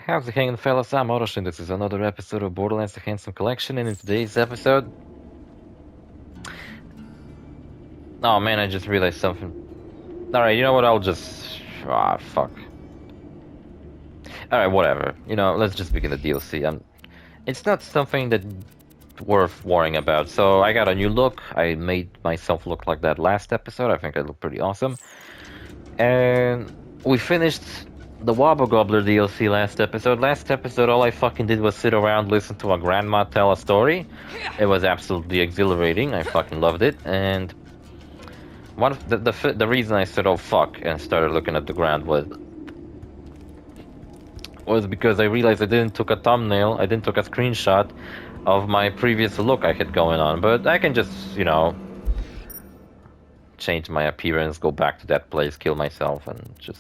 How's it hanging, fellas? I'm OrosZ, and this is another episode of Borderlands The Handsome Collection, and in today's episode... Oh man, I just realized something. Alright, you know what, I'll just... Ah, fuck. Alright, whatever. You know, let's just begin the DLC. It's not something that worth worrying about. So, I got a new look. I made myself look like that last episode. I think I look pretty awesome. And we finished the Wobble Gobbler DLC last episode. Last episode, all I fucking did was sit around, listen to a grandma tell a story. It was absolutely exhilarating. I fucking loved it. And one of the reason I said, "Oh fuck," and started looking at the ground was because I realized I didn't took a thumbnail. I didn't took a screenshot of my previous look I had going on. But I can just, you know, change my appearance, go back to that place, kill myself, and just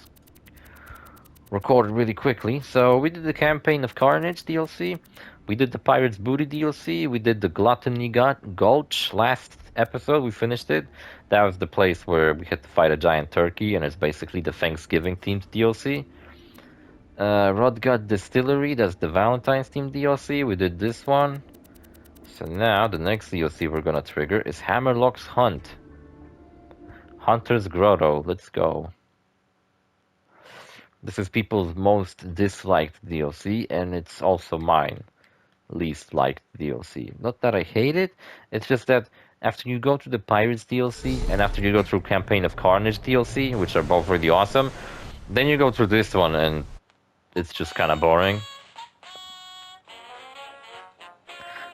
record it really quickly. So we did the Campaign of Carnage DLC, we did the Pirate's Booty DLC, we did the Gluttony Gulch last episode, we finished it. That was the place where we had to fight a giant turkey, and it's basically the Thanksgiving themed DLC. Rodgut Distillery, that's the Valentine's themed DLC, we did this one. So now the next DLC we're gonna trigger is Hammerlock's Hunt. Hunter's Grotto, let's go. This is people's most disliked DLC, and it's also mine least liked DLC. Not that I hate it, it's just that after you go to the Pirates DLC, and after you go through Campaign of Carnage DLC, which are both really awesome, then you go through this one, and it's just kind of boring.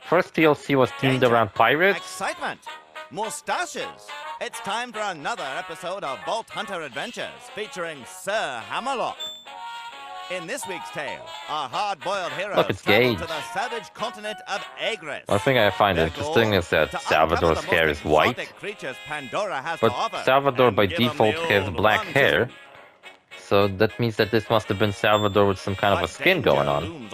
First DLC was themed around pirates. Excitement! Mustaches! It's time for another episode of Vault Hunter Adventures featuring Sir Hammerlock. In this week's tale, our hard-boiled heroes travel to the savage continent of Agres. One thing I find interesting is that Salvador's hair is white, but Salvador by default has black hair, so that means that this must have been Salvador with some kind of a skin going on.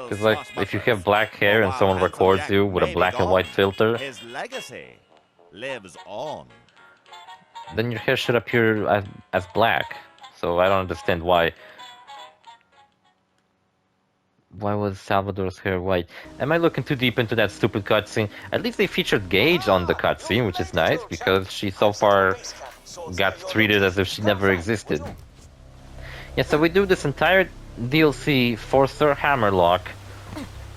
Because like, if you have black hair and someone records you with a black and white filter, his legacy lives on. Then your hair should appear as black. So I don't understand why was Salvador's hair white? Am I looking too deep into that stupid cutscene? At least they featured Gage on the cutscene, which is nice, because she so far got treated as if she never existed. Yeah, so we do this entire DLC for Sir Hammerlock,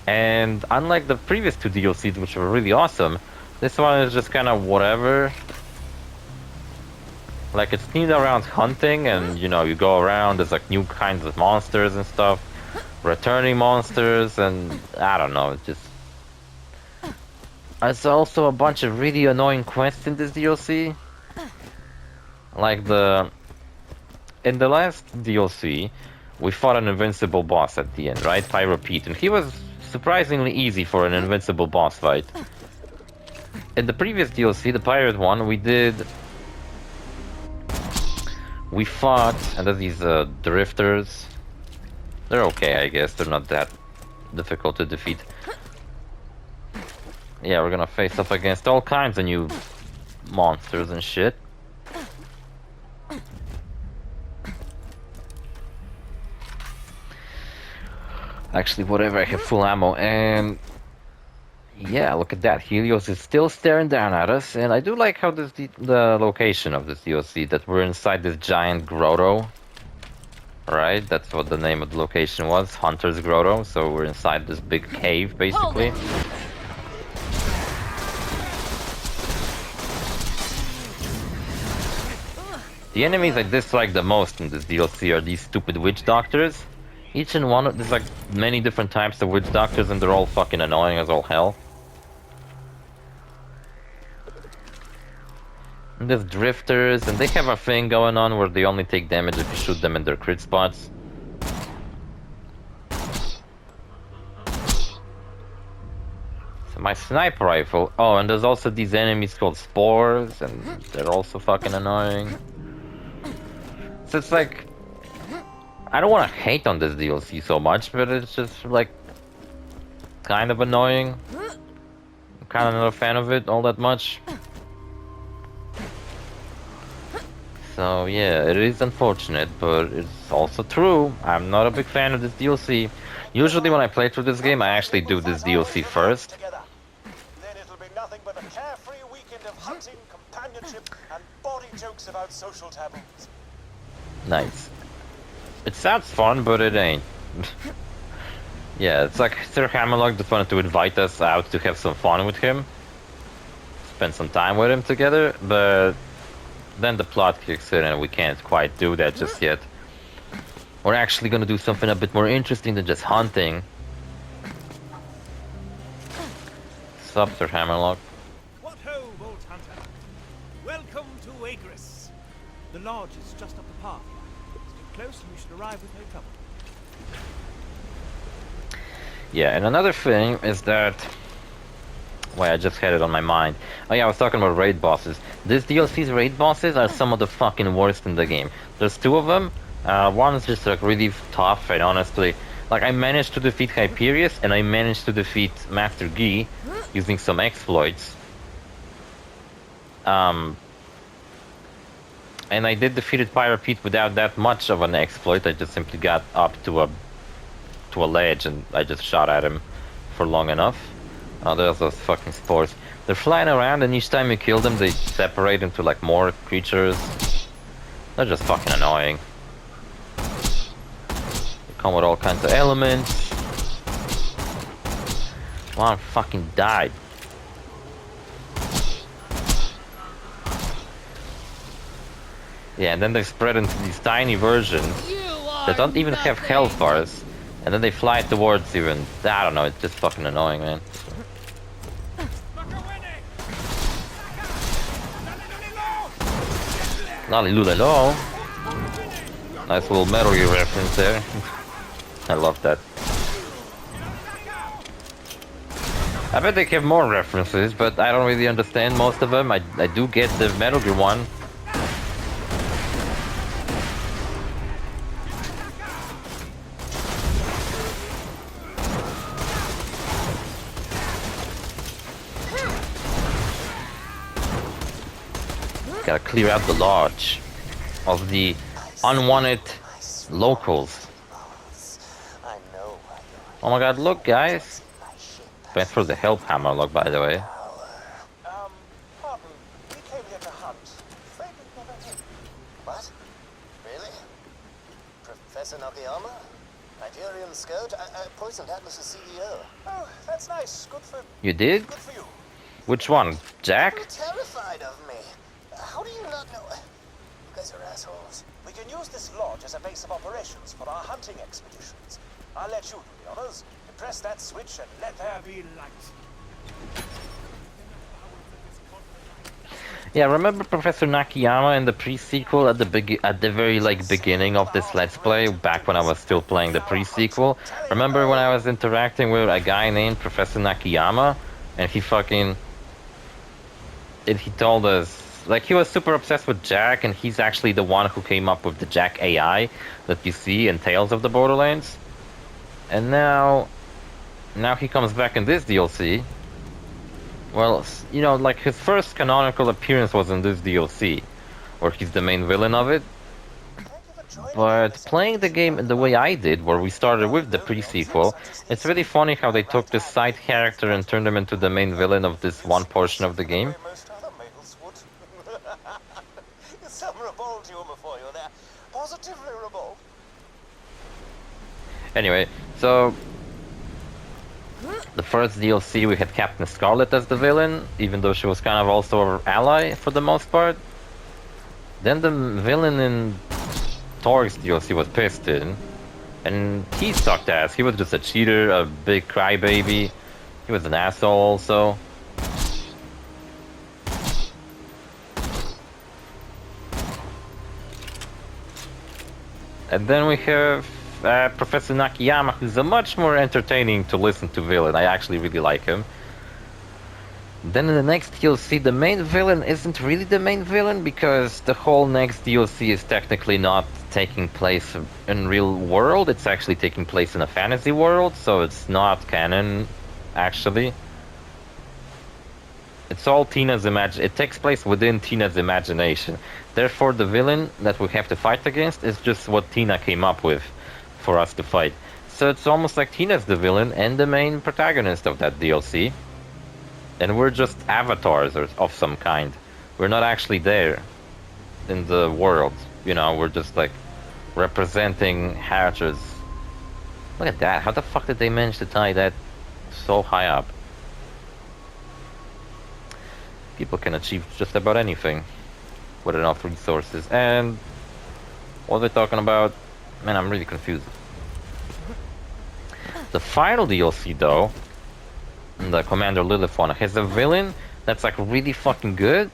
and unlike the previous two DLCs, which were really awesome, this one is just kind of whatever. Like, it's themed around hunting, and, you know, you go around, there's like new kinds of monsters and stuff, returning monsters, and I don't know, it's just... There's also a bunch of really annoying quests in this DLC. Like in the last DLC, we fought an invincible boss at the end, right? Pyro Pete, and he was surprisingly easy for an invincible boss fight. In the previous DLC, the pirate one, we fought, and there's these drifters. They're okay, I guess. They're not that difficult to defeat. Yeah, we're gonna face up against all kinds of new monsters and shit. Actually, whatever, I have full ammo, and... Yeah, look at that. Helios is still staring down at us, and I do like how the location of this DLC, that we're inside this giant grotto. Right? That's what the name of the location was, Hunter's Grotto, so we're inside this big cave, basically. The enemies I dislike the most in this DLC are these stupid witch doctors. Each and one, there's like many different types of witch doctors, and they're all fucking annoying as all hell. And there's drifters, and they have a thing going on where they only take damage if you shoot them in their crit spots. So my sniper rifle... Oh, and there's also these enemies called spores, and they're also fucking annoying. So it's like... I don't want to hate on this DLC so much, but it's just like... kind of annoying. I'm kind of not a fan of it all that much. So yeah, it is unfortunate, but it's also true. I'm not a big fan of this DLC. Usually when I play through this game, I actually do this DLC first. Then it'll be nothing but a carefree weekend of hunting, companionship, and bawdy jokes about social taboos. Nice. It sounds fun, but it ain't. Yeah, it's like Sir Hammerlock just wanted to invite us out to have some fun with him. Spend some time with him together, but then the plot kicks in and we can't quite do that just yet. We're actually gonna do something a bit more interesting than just hunting. Sup, Sir Hammerlock? What ho, Bolt Hunter! Welcome to OrosZ. The lodge is just up the path. Stick close and you should arrive with no trouble. Yeah, and another thing is that... Wait, I just had it on my mind. Oh yeah, I was talking about raid bosses. This DLC's raid bosses are some of the fucking worst in the game. There's two of them. One's just like really tough, and honestly, like I managed to defeat Hyperius and I managed to defeat Master Gi using some exploits. And I did defeated Pirate Pete without that much of an exploit. I just simply got up to a ledge and I just shot at him for long enough. Oh, there's those fucking spores. They're flying around and each time you kill them they separate into like more creatures. They're just fucking annoying. They come with all kinds of elements. One fucking died. Yeah, and then they spread into these tiny versions that don't even have health bars. And then they fly towards you and, I don't know, it's just fucking annoying, man. Lolly-loo-la-lo. Nice little Metal Gear reference there. I love that. I bet they have more references, but I don't really understand most of them. I do get the Metal Gear one. Gotta clear out the lodge of the unwanted locals. Oh my god, look guys! Thanks for the help, Hammerlock, by the way. Pardon, we came here to hunt. Afraid we've never hit. What? Really? Professor Nakayama? Nigerian scout? I poisoned Atlas's CEO. Oh, that's nice. Good for... You did? Good for you. Which one? Jack? You're terrified of me. How do you not know? You guys are assholes. We can use this lodge as a base of operations for our hunting expeditions. I'll let you do the honors. Press that switch and let there be light. Yeah, remember Professor Nakayama in the pre-sequel at the very like beginning of this Let's Play, back when I was still playing the pre-sequel? Remember when I was interacting with a guy named Professor Nakayama, and he told us, like, he was super obsessed with Jack, and he's actually the one who came up with the Jack AI that you see in Tales of the Borderlands. And now he comes back in this DLC. Well, you know, like, his first canonical appearance was in this DLC, where he's the main villain of it. But playing the game the way I did, where we started with the pre-sequel, it's really funny how they took this side character and turned him into the main villain of this one portion of the game. Some ribald humor for you there. Positively ribald. Anyway, so the first DLC we had Captain Scarlet as the villain, even though she was kind of also our ally for the most part. Then the villain in Torg's DLC was Piston, and he sucked ass. He was just a cheater, a big crybaby. He was an asshole also. And then we have Professor Nakayama, who's a much more entertaining to listen to villain. I actually really like him. Then in the next DLC, the main villain isn't really the main villain, because the whole next DLC is technically not taking place in real world. It's actually taking place in a fantasy world, so it's not canon, actually. It's all Tina's imagine. It takes place within Tina's imagination. Therefore, the villain that we have to fight against is just what Tina came up with for us to fight. So it's almost like Tina's the villain and the main protagonist of that DLC. And we're just avatars of some kind. We're not actually there in the world. You know, we're just like representing characters. Look at that. How the fuck did they manage to tie that so high up? People can achieve just about anything with enough resources. And what are they talking about? Man, I'm really confused. The final DLC, though, the Commander Lilith one, has a villain that's like really fucking good.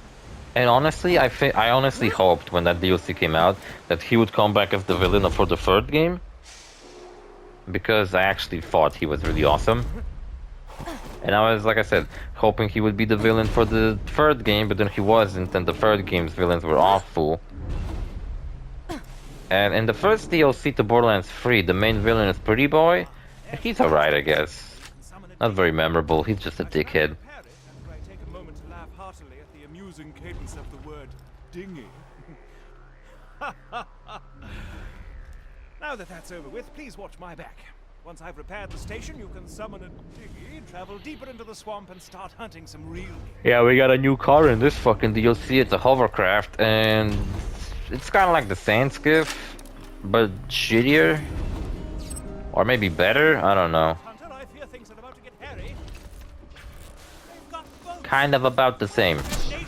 And honestly, I honestly hoped when that DLC came out that he would come back as the villain for the third game, because I actually thought he was really awesome. And I was, like I said, hoping he would be the villain for the third game, but then he wasn't, and the third game's villains were awful. And in the first DLC to Borderlands 3, the main villain is Pretty Boy. He's alright, I guess. Not very memorable, he's just a dickhead. Take a moment to laugh heartily at the amusing cadence of the word dingy. Now that that's over with, please watch my back. Once I've repaired the station, you can summon a dinghy, travel deeper into the swamp, and start hunting some real game. Yeah, we got a new car in this fucking DLC. It's a hovercraft, and it's kind of like the Sand Skiff, but shittier. Or maybe better, I don't know. Hunter, I fear things are about to get hairy. They've got boats. Kind of about the same. Nation.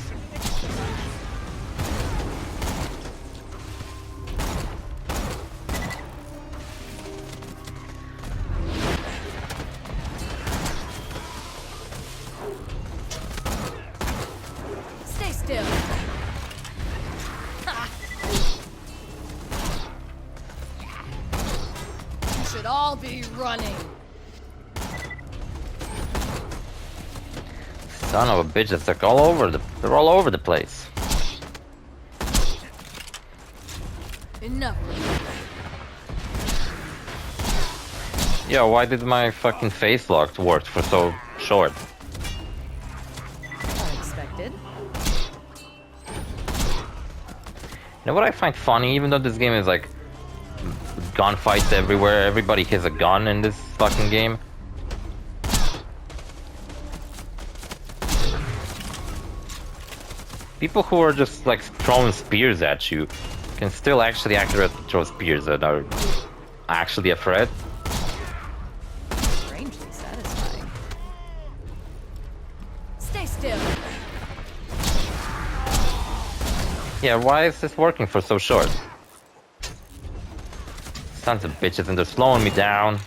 Stay still. You should all be running. Son of a bitch, it's like they're all over the place. Enough. Yo, why did my fucking face lock work for so short? Unexpected. You know what I find funny? Even though this game is like gunfights everywhere, everybody has a gun in this fucking game. People who are just like throwing spears at you can still actually accurately throw spears that are actually a threat. Strangely satisfying. Stay still. Yeah, why is this working for so short? Sons of bitches, and they're slowing me down.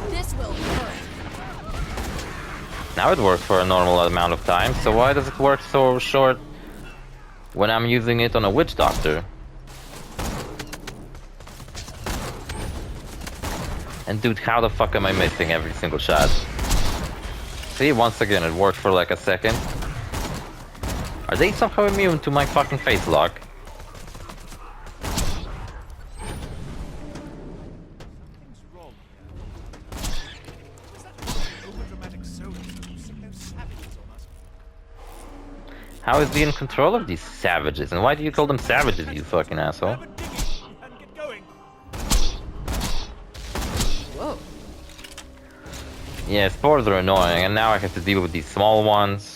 This will hurt. Now it works for a normal amount of time, so why does it work so short when I'm using it on a witch doctor? And dude, how the fuck am I missing every single shot? See, once again, it worked for like a second. Are they somehow immune to my fucking face lock? Something's wrong here. Is that overdramatic soldiers who sent those savages on us? How is he in control of these savages? And why do you call them savages, you fucking asshole? Grab a dinghy and get going. Whoa. Yeah, spores are annoying, and now I have to deal with these small ones.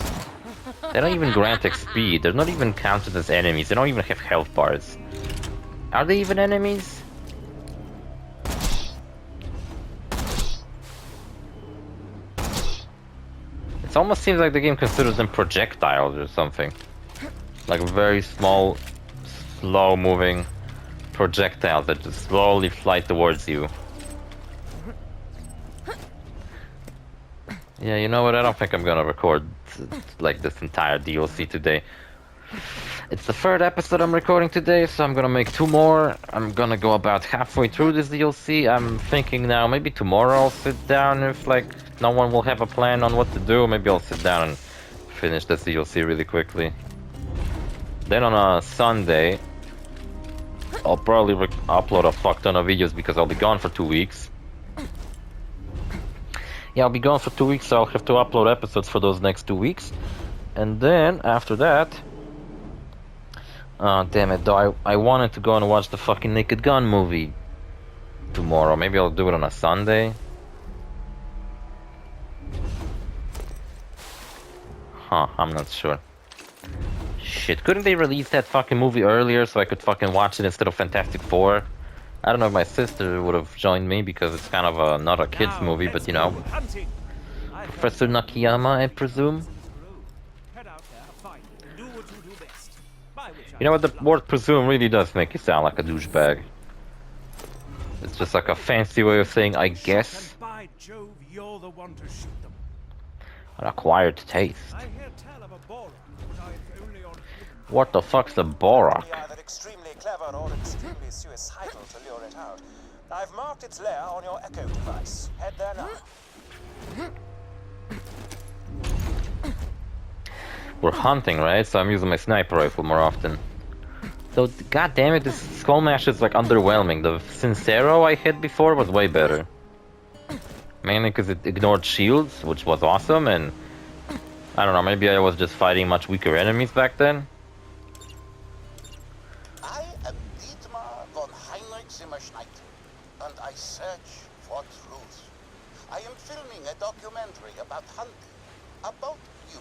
They don't even grant XP, they're not even counted as enemies, they don't even have health bars. Are they even enemies? It almost seems like the game considers them projectiles or something. Like very small, slow-moving projectiles that just slowly fly towards you. Yeah, you know what? I don't think I'm gonna record like this entire DLC today. It's the third episode I'm recording today, so I'm gonna make 2 more. I'm gonna go about halfway through this DLC. I'm thinking now maybe tomorrow I'll sit down if like no one will have a plan on what to do. Maybe I'll sit down and finish this DLC really quickly. Then on a Sunday, I'll probably upload a fuck ton of videos because I'll be gone for 2 weeks. Yeah, I'll be gone for 2 weeks, so I'll have to upload episodes for those next 2 weeks. And then, after that... damn it, though, I wanted to go and watch the fucking Naked Gun movie tomorrow. Maybe I'll do it on a Sunday. Huh, I'm not sure. Shit, couldn't they release that fucking movie earlier so I could fucking watch it instead of Fantastic Four? I don't know if my sister would have joined me because it's kind of a, not a kid's movie, but you know. Professor Nakayama, I presume? You know what, the word presume really does make you sound like a douchebag. It's just like a fancy way of saying, I guess. By Jove, you're the one to shoot them. An acquired taste. I hear tell of a Borderlands, but I've only on What the fuck's a Borak? Be either extremely clever or extremely suicidal to lure it out. I've marked its lair on your Echo device. Head there now. We're hunting, right? So I'm using my sniper rifle more often. So, god damn it, this Skull Mash is like underwhelming. The Sincero I hit before was way better. Mainly because it ignored shields, which was awesome, and... I don't know, maybe I was just fighting much weaker enemies back then. I am Dietmar von Heinrich Zimmerschneit, and I search for truth. I am filming a documentary about hunting, about you.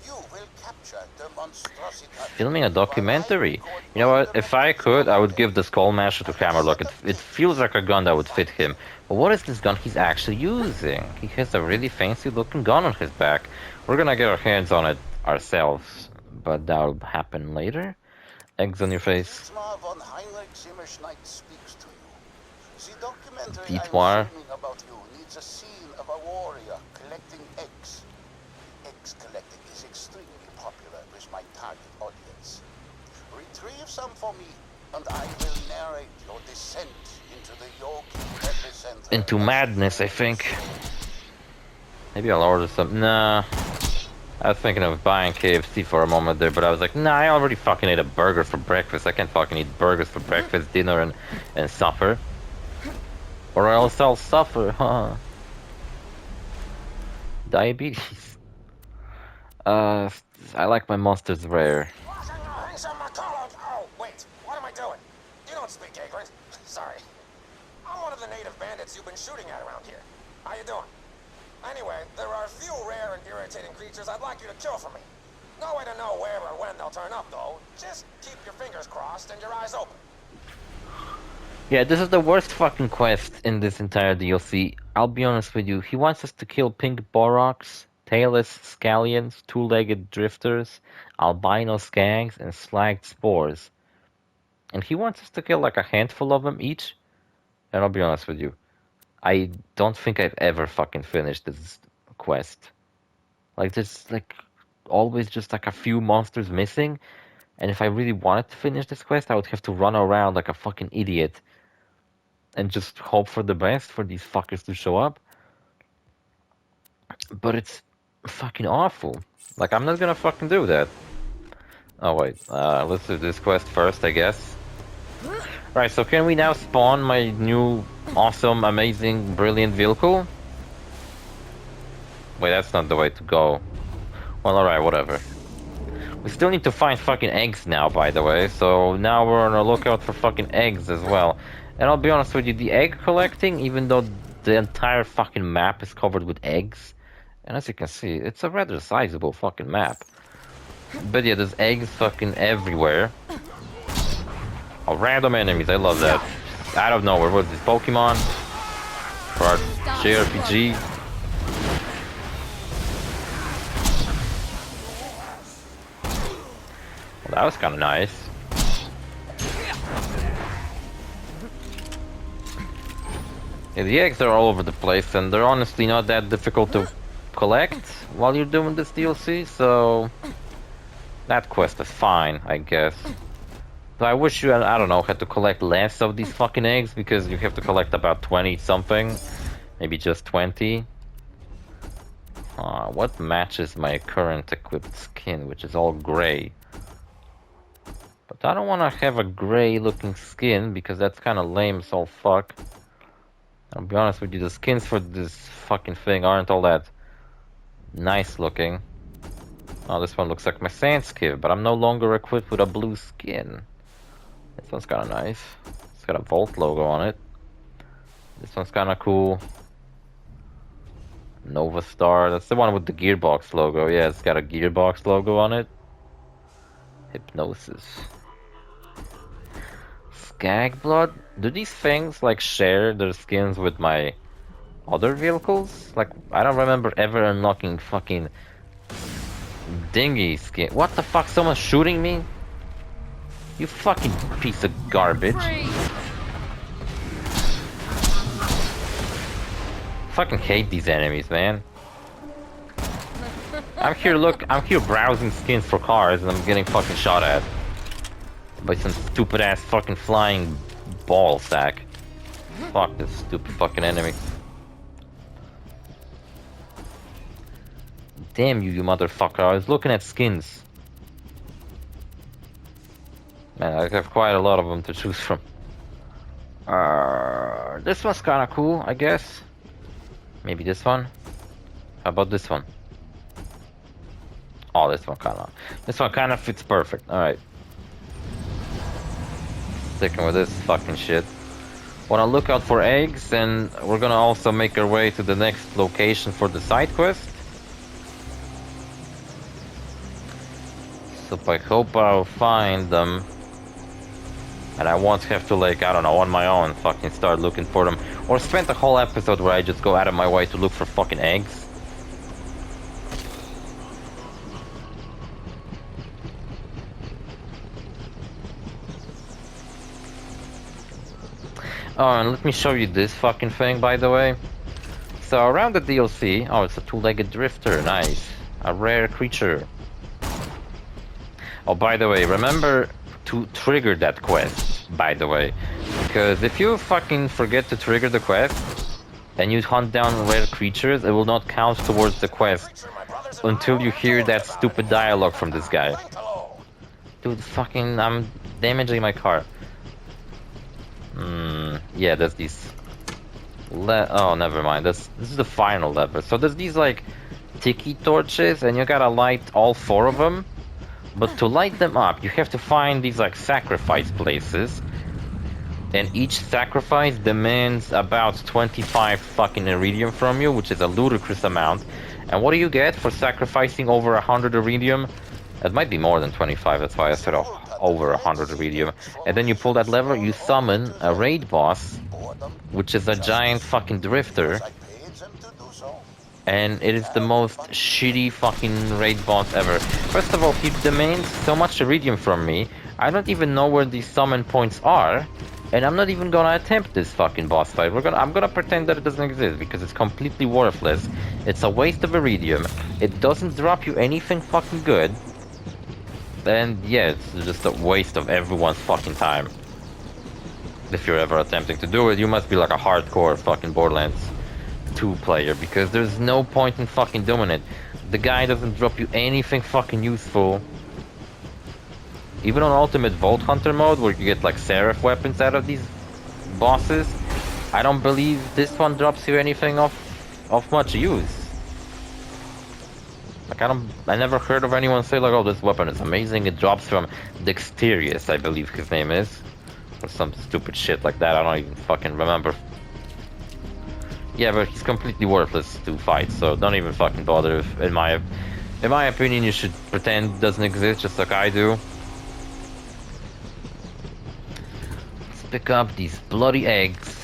You will capture the monstrosity. Filming a documentary? You know what, if I could, I would give the Skull Masher to Hammerlock. It feels like a gun that would fit him. But what is this gun he's actually using? He has a really fancy looking gun on his back. We're gonna get our hands on it ourselves, but that'll happen later. Eggs on your face. Dietmar von Heinrich Zimmerschneit speaks to you. The documentary Dietmar. I'm filming about you needs a scene of a warrior collecting eggs. Eggs collecting is extremely popular with my target audience. Retrieve some for me, and I will narrate your descent into the Yogi epicenter. Into madness, I think. Maybe I'll order some. Nah. I was thinking of buying KFC for a moment there, but I was like, nah, I already fucking ate a burger for breakfast. I can't fucking eat burgers for breakfast, dinner, and supper. Or else I'll suffer, huh? Diabetes. I like my monsters rare. Oh, wait, what am I doing? You don't speak English. Sorry. I'm one of the native bandits you've been shooting at around here. How you doing? Anyway, there are a few rare and irritating creatures I'd like you to kill for me. No way to know where or when they'll turn up, though. Just keep your fingers crossed and your eyes open. Yeah, this is the worst fucking quest in this entire DLC. I'll be honest with you. He wants us to kill pink Boroks, tailless scallions, two-legged drifters, albino skags, and slagged spores. And he wants us to kill like a handful of them each. And I'll be honest with you. I don't think I've ever fucking finished this quest. Like, there's like always just like a few monsters missing. And if I really wanted to finish this quest, I would have to run around like a fucking idiot. And just hope for the best for these fuckers to show up. But it's fucking awful. Like, I'm not gonna fucking do that. Oh wait, let's do this quest first, I guess. Right, so can we now spawn my new awesome, amazing, brilliant vehicle? Wait, that's not the way to go. Well, alright, whatever. We still need to find fucking eggs now, by the way, so now we're on a lookout for fucking eggs as well. And I'll be honest with you, the egg collecting, even though the entire fucking map is covered with eggs, and as you can see, it's a rather sizable fucking map. But yeah, there's eggs fucking everywhere. Oh, random enemies, I love that. Out of nowhere, what's this, Pokemon? For our JRPG? Well, that was kinda nice. Yeah, the eggs are all over the place, and they're honestly not that difficult to collect while you're doing this DLC, so... that quest is fine, I guess. So I wish you, I don't know, had to collect less of these fucking eggs, because you have to collect about 20 something. Maybe just 20. What matches my current equipped skin, which is all gray? But I don't want to have a gray looking skin, because that's kind of lame as all fuck. I'll be honest with you, the skins for this fucking thing aren't all that nice looking. Oh, this one looks like my sand skiff, but I'm no longer equipped with a blue skin. This one's kinda nice. It's got a Volt logo on it. This one's kinda cool. Nova Star, that's the one with the Gearbox logo. Yeah, it's got a Gearbox logo on it. Hypnosis. Skagblood? Do these things like share their skins with my other vehicles? Like, I don't remember ever unlocking fucking dinghy skin. What the fuck? Someone's shooting me? You fucking piece of garbage. Fucking hate these enemies, man. I'm here browsing skins for cars and I'm getting fucking shot at by some stupid ass fucking flying ball sack. Fuck this stupid fucking enemy. Damn you, you motherfucker. I was looking at skins. Man, I have quite a lot of them to choose from. This one's kinda cool, I guess. Maybe this one? How about this one? Oh, this one kinda fits perfect. Alright. Sticking with this fucking shit. Wanna look out for eggs, and we're gonna also make our way to the next location for the side quest. So I hope I'll find them. And I won't have to, like, I don't know, on my own fucking start looking for them. Or spend the whole episode where I just go out of my way to look for fucking eggs. Oh, and let me show you this fucking thing, by the way. So around the DLC... Oh, it's a two-legged drifter. Nice. A rare creature. Oh, by the way, remember to trigger that quest, by the way. Because if you fucking forget to trigger the quest, and you hunt down rare creatures, it will not count towards the quest until you hear that stupid dialogue from this guy. Dude, fucking, I'm damaging my car. Yeah, there's these... Oh, never mind. This is the final lever. So there's these, like, tiki torches, and you gotta light all 4 of them. But to light them up, you have to find these, like, sacrifice places. And each sacrifice demands about 25 fucking iridium from you, which is a ludicrous amount. And what do you get for sacrificing over 100 iridium? It might be more than 25, that's why I said over 100 iridium. And then you pull that lever, you summon a raid boss, which is a giant fucking drifter. And it is the most shitty fucking raid boss ever. First of all, he demands so much iridium from me, I don't even know where these summon points are. And I'm not even gonna attempt this fucking boss fight. I'm gonna pretend that it doesn't exist, because it's completely worthless. It's a waste of iridium. It doesn't drop you anything fucking good. And yeah, it's just a waste of everyone's fucking time. If you're ever attempting to do it, you must be like a hardcore fucking Borderlands 2 player, because there's no point in fucking doing it. The guy doesn't drop you anything fucking useful. Even on Ultimate Vault Hunter mode, where you get like Seraph weapons out of these bosses, I don't believe this one drops you anything of much use. Like, I never heard of anyone say like, oh, this weapon is amazing, it drops from Dexterious, I believe his name is. Or some stupid shit like that, I don't even fucking remember. Yeah, but he's completely worthless to fight, so don't even fucking bother. In my opinion, you should pretend it doesn't exist, just like I do. Let's pick up these bloody eggs.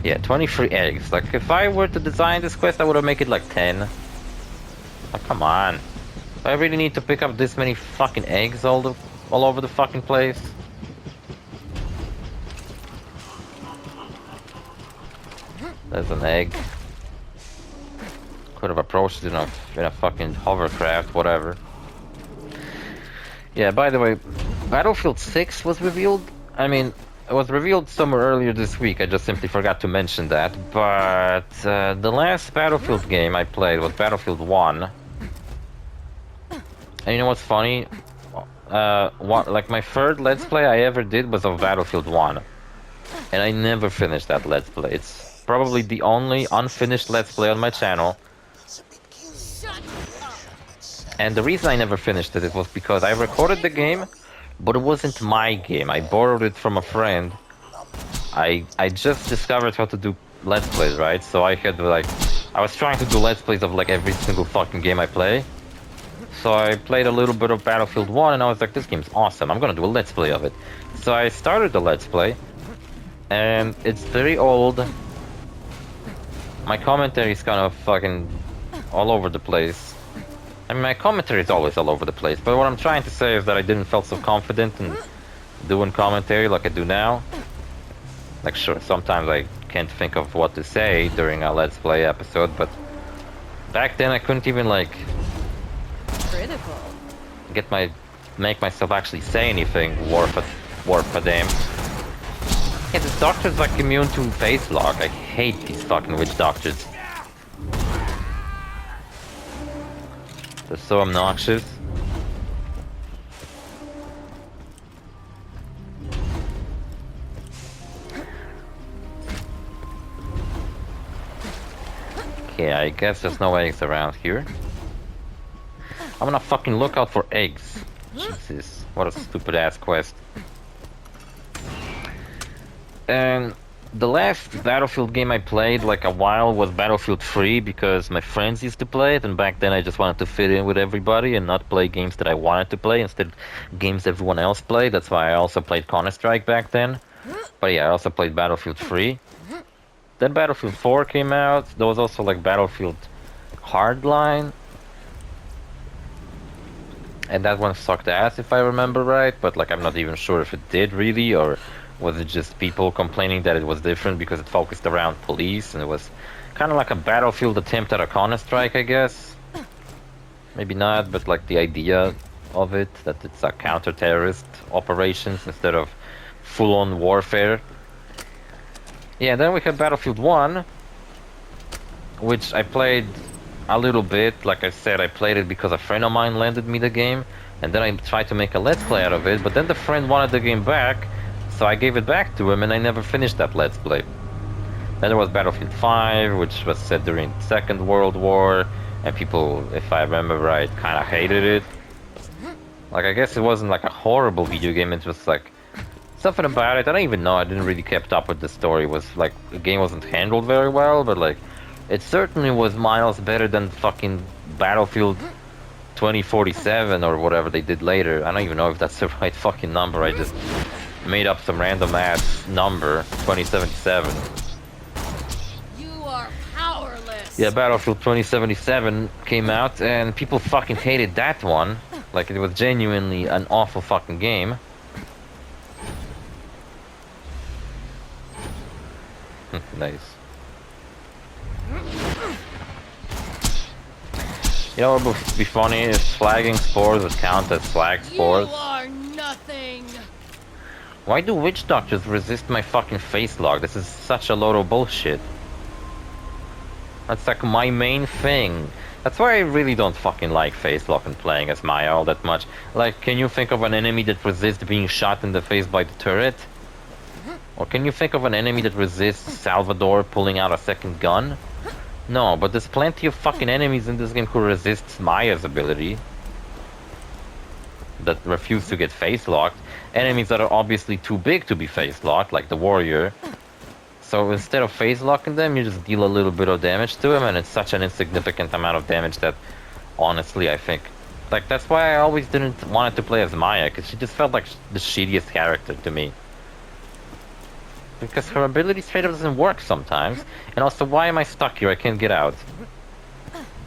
Yeah, 23 eggs. Like, if I were to design this quest, I would have made it like 10. Oh, come on. Do I really need to pick up this many fucking eggs all over the fucking place? There's an egg. Could have approached it in a fucking hovercraft, whatever. Yeah, by the way, Battlefield 6 was revealed. I mean, it was revealed somewhere earlier this week, I just simply forgot to mention that. But the last Battlefield game I played was Battlefield 1. And you know what's funny? Like my third Let's Play I ever did was of Battlefield 1. and I never finished that Let's Play. It's probably the only unfinished Let's Play on my channel. And the reason I never finished it was because I recorded the game, but it wasn't my game. I borrowed it from a friend. I just discovered how to do Let's Plays, right? So I had like... I was trying to do Let's Plays of like every single fucking game I play. So I played a little bit of Battlefield 1 and I was like, this game's awesome, I'm gonna do a Let's Play of it. So I started the Let's Play, and it's very old. My commentary is kind of fucking all over the place. I mean, my commentary is always all over the place, but what I'm trying to say is that I didn't feel so confident in doing commentary like I do now. Like, sure, sometimes I can't think of what to say during a Let's Play episode, but back then I couldn't even, like... Critical. Make myself actually say anything worth a damn. Yeah, this doctor's like immune to face lock. I hate these fucking witch doctors. They're so obnoxious. Okay, I guess there's no eggs around here. I'm gonna fucking look out for eggs. Jesus, what a stupid ass quest. And the last Battlefield game I played like a while was Battlefield 3 because my friends used to play it, and back then I just wanted to fit in with everybody and not play games that I wanted to play, instead games everyone else played. That's why I also played Counter-Strike back then. But yeah, I also played Battlefield 3. Then Battlefield 4 came out. There was also like Battlefield Hardline. And that one sucked ass if I remember right, but like I'm not even sure if it did really, or was it just people complaining that it was different because it focused around police and it was kind of like a Battlefield attempt at a Counter-Strike, I guess. Maybe not, but like the idea of it, that it's a counter-terrorist operations instead of full-on warfare. Yeah, then we had Battlefield 1, which I played a little bit. Like I said, I played it because a friend of mine lended me the game, and then I tried to make a Let's Play out of it, but then the friend wanted the game back, so I gave it back to him, and I never finished that Let's Play. Then there was Battlefield 5, which was set during the Second World War, and people, if I remember right, kind of hated it. Like, I guess it wasn't like a horrible video game, it was like something about it, I don't even know, I didn't really kept up with the story. It was like, the game wasn't handled very well, but like, it certainly was miles better than fucking Battlefield 2047 or whatever they did later. I don't even know if that's the right fucking number, I just made up some random ass number, 2077. You are powerless. Yeah, Battlefield 2077 came out and people fucking hated that one. Like, it was genuinely an awful fucking game. Nice. You know what would be funny if flagging spores would count as flag spores? You are nothing. Why do witch doctors resist my fucking face lock? This is such a load of bullshit. That's like my main thing. That's why I really don't fucking like face lock and playing as Maya all that much. Like, can you think of an enemy that resists being shot in the face by the turret? Or can you think of an enemy that resists Salvador pulling out a second gun? No, but there's plenty of fucking enemies in this game who resist Maya's ability. That refuse to get face locked. Enemies that are obviously too big to be face locked, like the warrior. So instead of face locking them, you just deal a little bit of damage to him, and it's such an insignificant amount of damage that, honestly, I think... Like, that's why I always didn't want to play as Maya, because she just felt like the shittiest character to me. Because her ability straight up doesn't work sometimes. And also, why am I stuck here? I can't get out.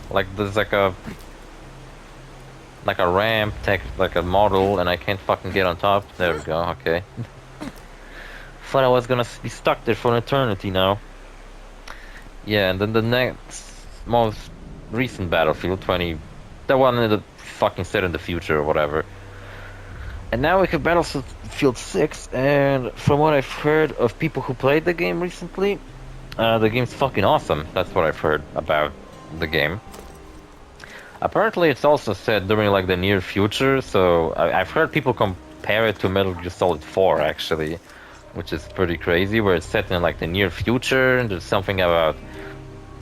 Like, there's like a ramp, like a model, and I can't fucking get on top. There we go, okay. Thought I was gonna be stuck there for an eternity now. Yeah, and then the next most recent Battlefield 20, the one that fucking set in the future or whatever. And now we have Battlefield 6, and from what I've heard of people who played the game recently, the game's fucking awesome. That's what I've heard about the game. Apparently it's also set during like the near future, so I've heard people compare it to Metal Gear Solid 4 actually. which is pretty crazy, where it's set in like the near future, and there's something about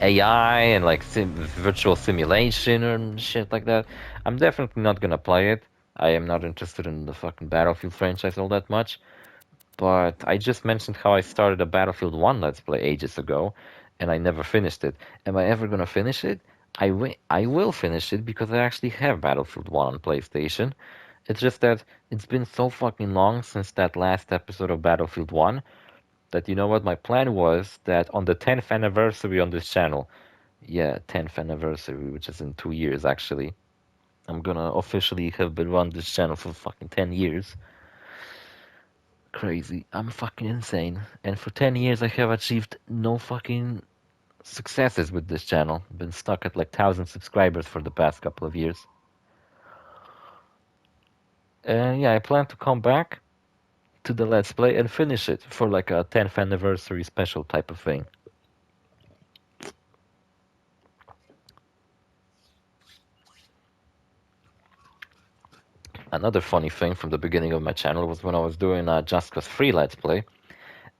AI and like virtual simulation and shit like that. I'm definitely not gonna play it. I am not interested in the fucking Battlefield franchise all that much. But I just mentioned how I started a Battlefield 1 Let's Play ages ago, and I never finished it. Am I ever gonna finish it? I will finish it because I actually have Battlefield 1 on PlayStation. It's just that it's been so fucking long since that last episode of Battlefield 1 that you know what my plan was that on the 10th anniversary on this channel, yeah, 10th anniversary, which is in 2 years actually, I'm gonna officially have been run this channel for fucking 10 years. Crazy. I'm fucking insane. And for 10 years I have achieved no fucking successes with this channel. Been stuck at like 1,000 subscribers for the past couple of years. And yeah, I plan to come back to the Let's Play and finish it for like a 10th anniversary special type of thing. Another funny thing from the beginning of my channel was when I was doing a Just Cause 3 Let's Play.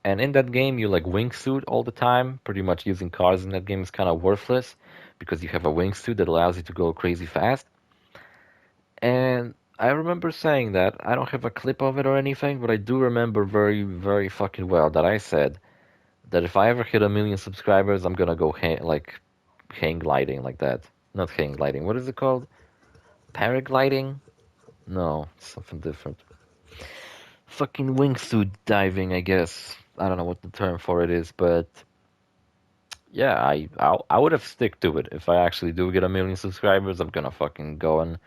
And in that game, you like wingsuit all the time. Pretty much using cars in that game is kind of worthless because you have a wingsuit that allows you to go crazy fast. And I remember saying that. I don't have a clip of it or anything, but I do remember very, very fucking well that I said that if I ever hit 1 million subscribers, I'm gonna go hang gliding like that. Not hang gliding. What is it called? Paragliding? No, something different. Fucking wingsuit diving, I guess. I don't know what the term for it is, but yeah, I would have stick to it. If I actually do get 1 million subscribers, I'm gonna fucking go and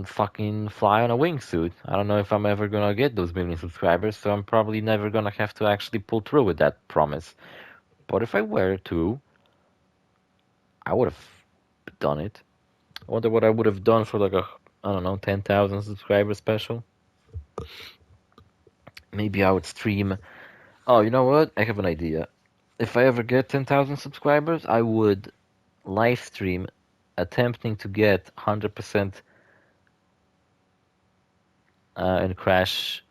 fucking fly on a wingsuit. I don't know if I'm ever gonna get those 1 million subscribers, so I'm probably never gonna have to actually pull through with that promise. But if I were to, I would have done it. I wonder what I would have done for like a, I don't know, 10,000 subscriber special. Maybe I would stream. Oh, you know what? I have an idea. If I ever get 10,000 subscribers, I would live stream attempting to get 100% in Crash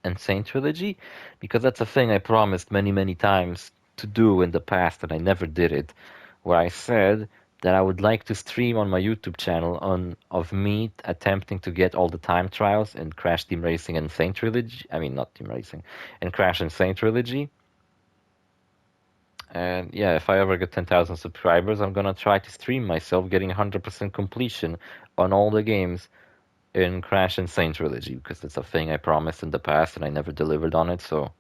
and Saint Trilogy, because that's a thing I promised many, many times to do in the past, and I never did it. Where I said that I would like to stream on my YouTube channel of me attempting to get all the time trials in Crash Team Racing and Saint Trilogy. I mean, not Team Racing, in Crash and Saint Trilogy. And yeah, if I ever get 10,000 subscribers, I'm gonna try to stream myself getting 100% completion on all the games in Crash and Saint Trilogy, because it's a thing I promised in the past and I never delivered on it, so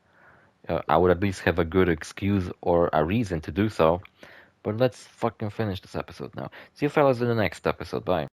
I would at least have a good excuse or a reason to do so. But let's fucking finish this episode now. See you fellas in the next episode. Bye.